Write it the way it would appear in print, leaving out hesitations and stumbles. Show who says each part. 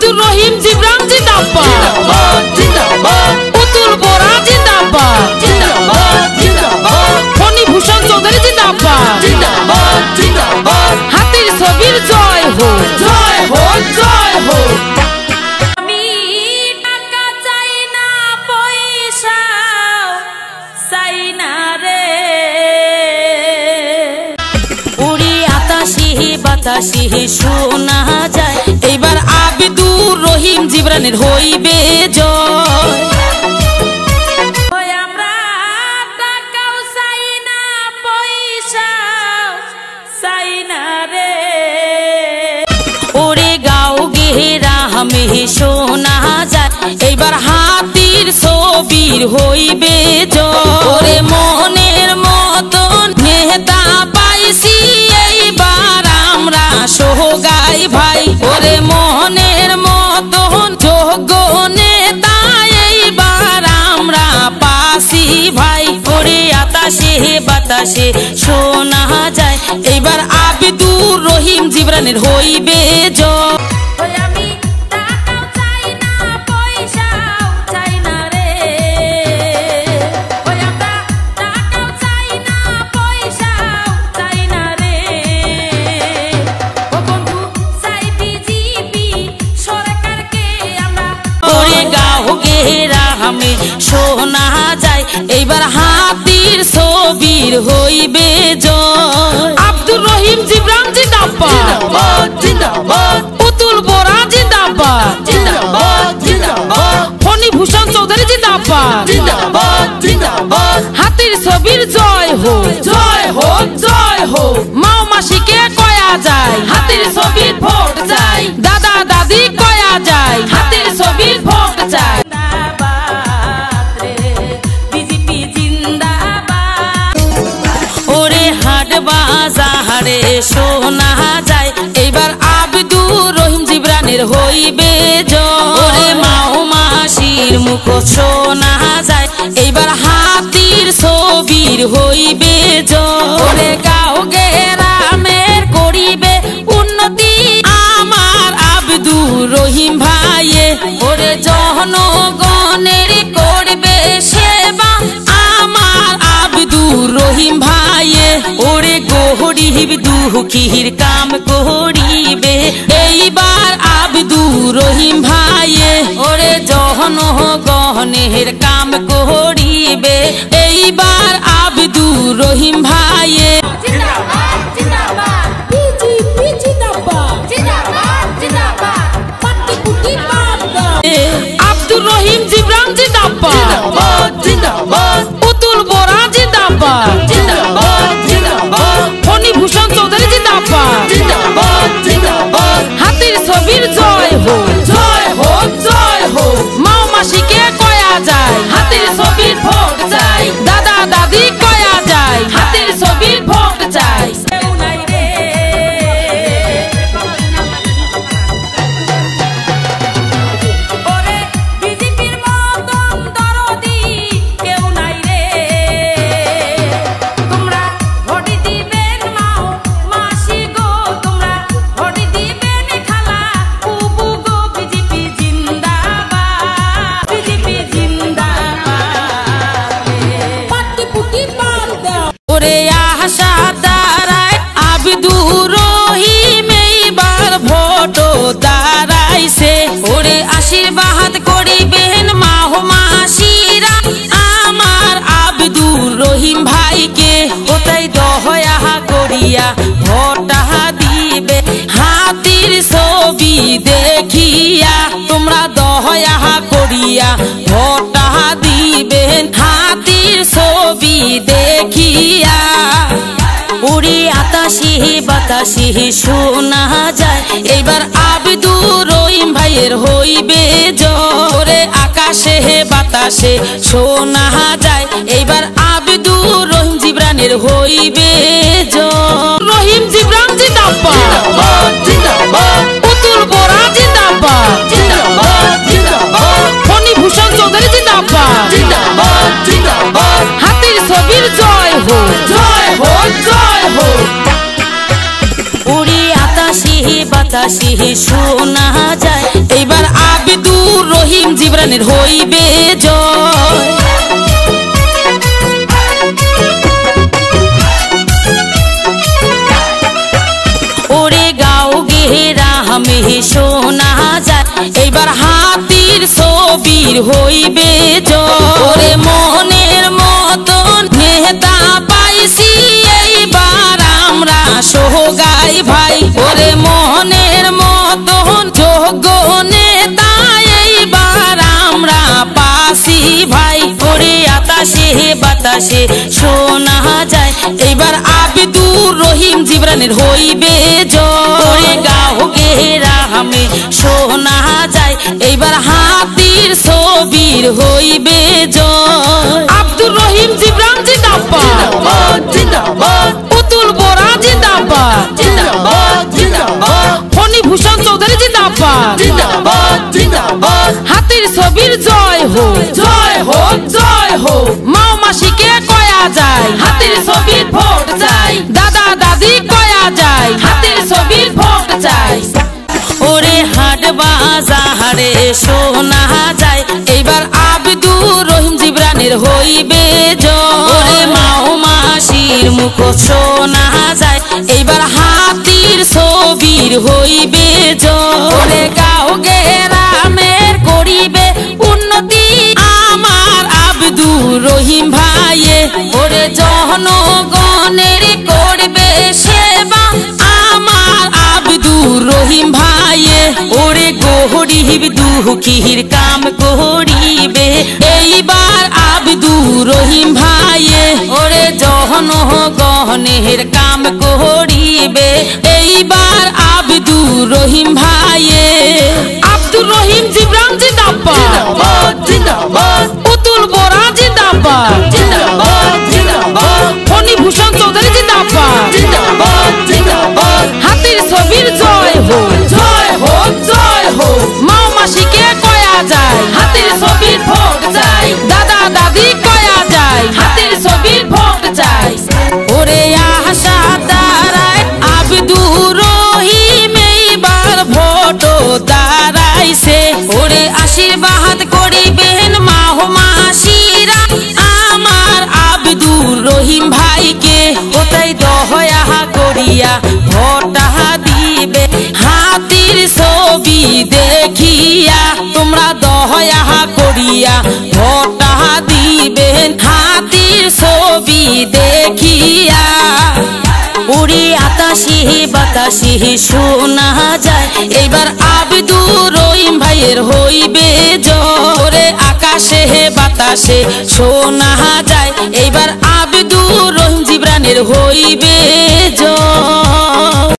Speaker 1: আব্দুর রহিম জিবরান জিন্দাবাদ জিন্দাবাদ, পুতুল বোরা জিন্দাবাদ জিন্দাবাদ জিন্দাবাদ, ফণীভূষণ চৌধুরী জিন্দাবাদ জিন্দাবাদ জিন্দাবাদ, হাতির ছবির জয় হোক জয় হোক জয় হোক।
Speaker 2: আমি টাকা চাই না পয়সা চাই না রে, উড়ি আতাশি বাতাসি শোনা যায়,
Speaker 1: এইবার আব্দুর রহিম জিবরানের হইবে জয়।
Speaker 2: আমরা টাকাও চাই না পয়সা চাই না রে,
Speaker 1: ওরে গাও গেরা হামে শোনা যায়, এইবার হাতির ছবির হইবে জয়। ওরে মনের মতন নেতা পাইছি এইবার আমরা সোগাই ভাই, ওরে মনের মতন যোগ্য নেতা এইবার আমরা পাসি ভাই, ওরে আতাশে বাতাসে শোনা যায়, এইবার আব্দুর রহিম জিবরানের হইবে জয়।
Speaker 2: আমি টাকাও চাই না পয়সাও চাই না রে, আমরা টাকাও চাই না পয়সাও চাই না রে, ও বন্ধু চাই বিজেপি সরকারকে আমরা,
Speaker 1: ওরে গাও গেরা হামে শোনা যায়, এইবার হাতির ছবির হইবে জয়। আব্দুর রহিম জিবরান জিন্দাবাদ জিন্দাবাদ, পুতুল বোরা জিন্দাবাদ জিন্দাবাদ জিন্দাবাদ, ফণীভূষণ চৌধুরী জিন্দাবাদ জিন্দাবাদ জিন্দাবাদ, হাতির ছবির জয় হোক জয় হোক জয় হোক। মাও মাসিকে কয়া যায় হাতির ছবির ভোট চাই, দাদা দাদি কয়া যায় হাতির ছবির ভোট চাই।
Speaker 2: বিজেপি জিন্দাবাদ,
Speaker 1: ওরে হাট বাজারে শোনা যায়, এইবার আব্দুর রহিম জিবরানের হইবে জয়। ওরে মাও মাসির মুখ শোনা যায়, এইবার হাতির ছবির হইবে জয়। ওরে গাও গেরামের করিবে উন্নতি আমার আব্দুর রহিম ভাইয়ে, ওরে জনগণের করবে সেবা আমার আব্দুর রহিম ভাইয়ে, ওরে গরিব দুঃখীর কাম করিবে এইবার আব্দুর রহিম ভাইয়ে, ওরে জনগণের কাম করিবে এইবার আব্দুর রহিম ভাইয়ে।
Speaker 2: জিন্দাবাদ জিন্দাবাদ, বিজেপি জিন্দাবাদ জিন্দাবাদ জিন্দাবাদ, পার্টি কুটি বাদ,
Speaker 1: আব্দুর রহিম জিবরান জিন্দাবাদ জিন্দাবাদ, পুতুল বোরা জিন্দাবাদ জিন্দাবাদ জিন্দাবাদ, ফণীভূষণ চৌধুরী জিন্দাবাদ জিন্দাবাদ জিন্দাবাদ, হাতির ছবির জয় হোক জয় হোক জয় হোক। মাও মাসিকে কয়া যায় হাতির ছবির ভোট চাই, দাদা দাদি কয়া যায় হাতির ছবির ভোট চাই।
Speaker 2: কেউ নাই রে, ওরে বিজেপির মতন দরদি কেউ নাই রে, তোমরা ভোট দিবেন মাও মাসি গো, তোমরা ভোট দিবেন খালা বুবু গো, বিজেপি জিন্দাবাদ বিজেপি জিন্দাবাদ, পার্টি পুটি বাদ দাও।
Speaker 1: ওরে আশা দাঁড়ায় আব্দুর রহিম এইবার ভোট দাঁড়াইছে, ওরে আশীর্বাদ করিবেন মাহ মাসিরা আমার আব্দুর রহিম ভাইকে, ওটাই দয়া করিয়া ভোটা দিবে হাতির ছবি দেখিয়া, তোমরা দয়া করিয়া ভোটা দিবেন হাতির ছবি দেখিয়া। উড়ি আতাশি বাতাসি শোনা যায়, এইবার আব্দুর রহিম ভাইয়ের হইবে জয়। আকাশে বাতাসে শোনা যায়, এইবার আব্দুর রহিম জিবরানের হইবে জয়। রহিম জিবরান জিন্দাবাদ জিন্দাবাদ, পুতুল বোরা জিন্দাবাদ জিন্দাবাদ জিন্দাবাদ, ফণীভূষণ চৌধুরী জিন্দাবাদ জিন্দাবাদ জিন্দাবাদ, হাতির ছবির জয় হোক জয় হোক জয় হোক। উড়ি আতাশি বাতাসি শোনা যায়, এইবার রহিম জিবরানের হইবে জয়। ওরে গাও গেরা আমি শোনা যায় এইবার হাতির ছবির হইবে জয়। ওরে মনের মতন নেতা পাইছি এইবার আমরা সোগাই ভাই। ওরে মনের মতন যোগ্য নেতা এইবার আমরা পাসি ভাই। ওরে আতাশে বাতাসে শোনা যায় এইবার আব্দুর রহিম জিবরানের হইবে জয়। ওরে গাও গেরা আমি শোনা যায় এইবার হাতির ছবির হইবে জয়। আব্দুর রহিম জিবরান জিন্দাবাদ জিন্দাবাদ, পুতুল বোরা জিন্দাবাদ জিন্দাবাদ জিন্দাবাদ, ফণি ভূষণ চৌধুরী জিন্দাবাদ জিন্দাবাদ জিন্দাবাদ, হাতির ছবির জয় হো জয় হো জয় হো। মা মাসিকে কয়া যায় হাতির ছবির ভোট চাই, দাদা দাদি কয়া যায় হাতির ছবির ভোট চাই। ওরে হাট বাজারে শোনা যায় এইবার আব্দুর রহিম জিবরানের হইবে জয়। ওরে মাও মাসির মুখ শোনা যায় এইবার হাতির ছবির হইবে জয়। ওরে গাও গেরামের করিবে উন্নতি আমার আব্দুর রহিম ভাইয়ে। ওরে জনগণের করবে সেবা আমার আব্দুর রহিম ভাইয়ে। ওরে গরিব দুঃখীর কাম করিবে এইবার আব্দুর রহিম ভাইয়ে। ওরে জনগণের কাম করিবে এইবার আব্দুর রহিম ভাইয়ে। আব্দুর রহিম জিবরান জিন্দাবাদ জিন্দাবাদ, পুতুল বোরা জিন্দাবাদ জিন্দাবাদ জিন্দাবাদ, ফণি ভূষণ চৌধুরী জিন্দাবাদ জিন্দাবাদ জিন্দাবাদ, হাতির ছবির জয় হো জয় হো জয় হো। মা মাসিকে কয়া যায় হাতির ছবির ভোট চাই, দাদা দাদি কয়া যায় হাতির ছবির ভোট চাই। ওরে আশা দাঁড়ায় আব্দুর রহিম এইবার ভোট দাঁড়াইছে। ওরে আশীর্বাদ করিবেন মাহ মাসিরা আমার আব্দুর রহিম ভাইকে। ওটাই দয়া করিয়া ভোটা দিবে হাতির ছবি দেখিয়া, তোমরা দয়া করিয়া ভোটা দিবেন হাতির ছবি দেখিয়া। উড়ি আকাশে বাতাসে শোনা যায় এইবার আব্দুর রহিম ভাইয়ের হইবে জয়। ওরে আকাশে বাতাসে শোনা যায় এইবার আব্দুর রহিম জিবরানের হইবে